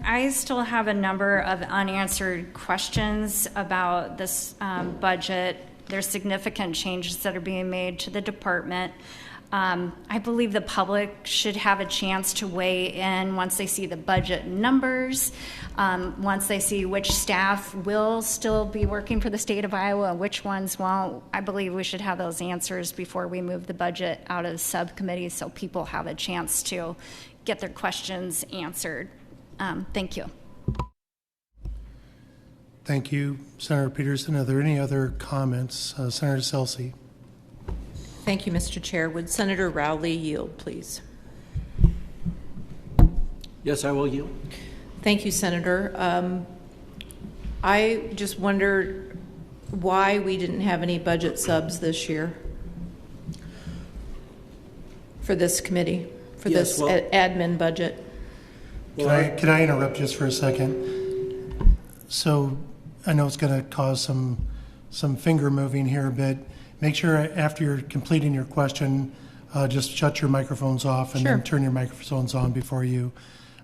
I still have a number of unanswered questions about this budget. There's significant changes that are being made to the department. I believe the public should have a chance to weigh in once they see the budget numbers, once they see which staff will still be working for the state of Iowa and which ones won't. I believe we should have those answers before we move the budget out of subcommittee so people have a chance to get their questions answered. Thank you. Thank you, Senator Petersen. Are there any other comments? Senator Celsi. Thank you, Mr. Chair. Would Senator Rowley yield, please? Yes, I will yield. Thank you, Senator. I just wondered why we didn't have any budget subs this year for this committee, for this admin budget. Can I interrupt just for a second? So I know it's going to cause some finger moving here, but make sure after you're completing your question, just shut your microphones off and then turn your microphones on before you.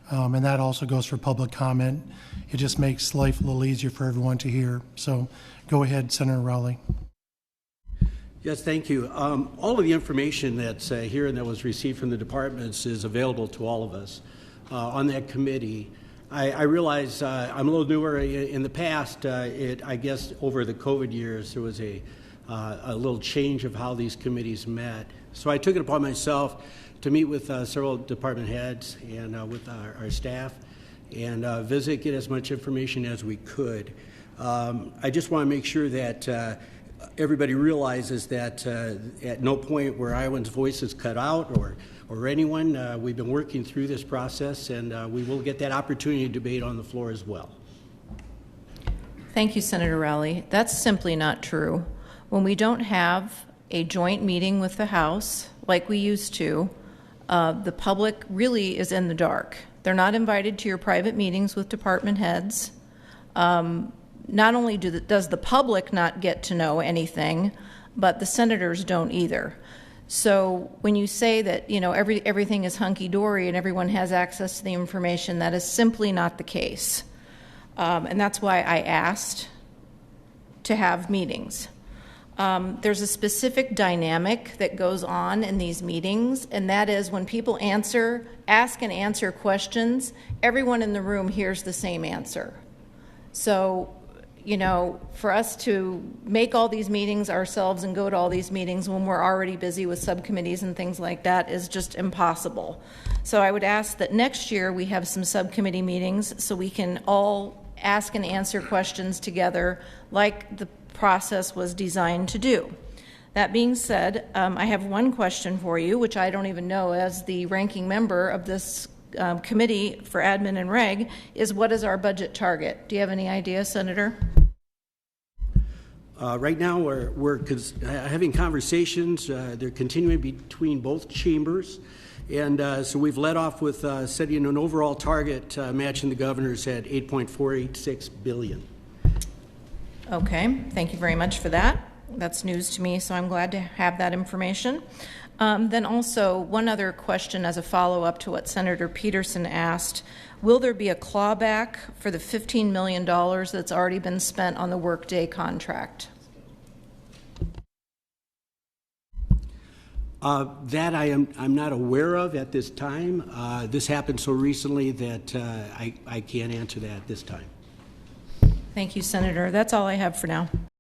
And that also goes for public comment. It just makes life a little easier for everyone to hear. So go ahead, Senator Rowley. Yes, thank you. All of the information that's here and that was received from the departments is available to all of us on that committee. I realize I'm a little newer. In the past, I guess over the COVID years, there was a little change of how these committees met. So I took it upon myself to meet with several department heads and with our staff and visit, get as much information as we could. I just want to make sure that everybody realizes that at no point were Iowans' voices cut out or anyone. We've been working through this process, and we will get that opportunity to debate on the floor as well. Thank you, Senator Rowley. That's simply not true. When we don't have a joint meeting with the House like we used to, the public really is in the dark. They're not invited to your private meetings with department heads. Not only does the public not get to know anything, but the senators don't either. So when you say that everything is hunky-dory and everyone has access to the information, that is simply not the case. And that's why I asked to have meetings. There's a specific dynamic that goes on in these meetings, and that is when people ask and answer questions, everyone in the room hears the same answer. So, for us to make all these meetings ourselves and go to all these meetings when we're already busy with subcommittees and things like that is just impossible. So I would ask that next year we have some subcommittee meetings so we can all ask and answer questions together like the process was designed to do. That being said, I have one question for you, which I don't even know as the ranking member of this committee for admin and reg, is what is our budget target? Do you have any idea, Senator? Right now we're having conversations. They're continuing between both chambers. And so we've led off with setting an overall target matching the governor's at $8.486 billion. Okay, thank you very much for that. That's news to me, so I'm glad to have that information. Then also, one other question as a follow-up to what Senator Petersen asked. Will there be a clawback for the $15 million that's already been spent on the workday contract? That I'm not aware of at this time. This happened so recently that I can't answer that at this time. Thank you, Senator. That's all I have for now.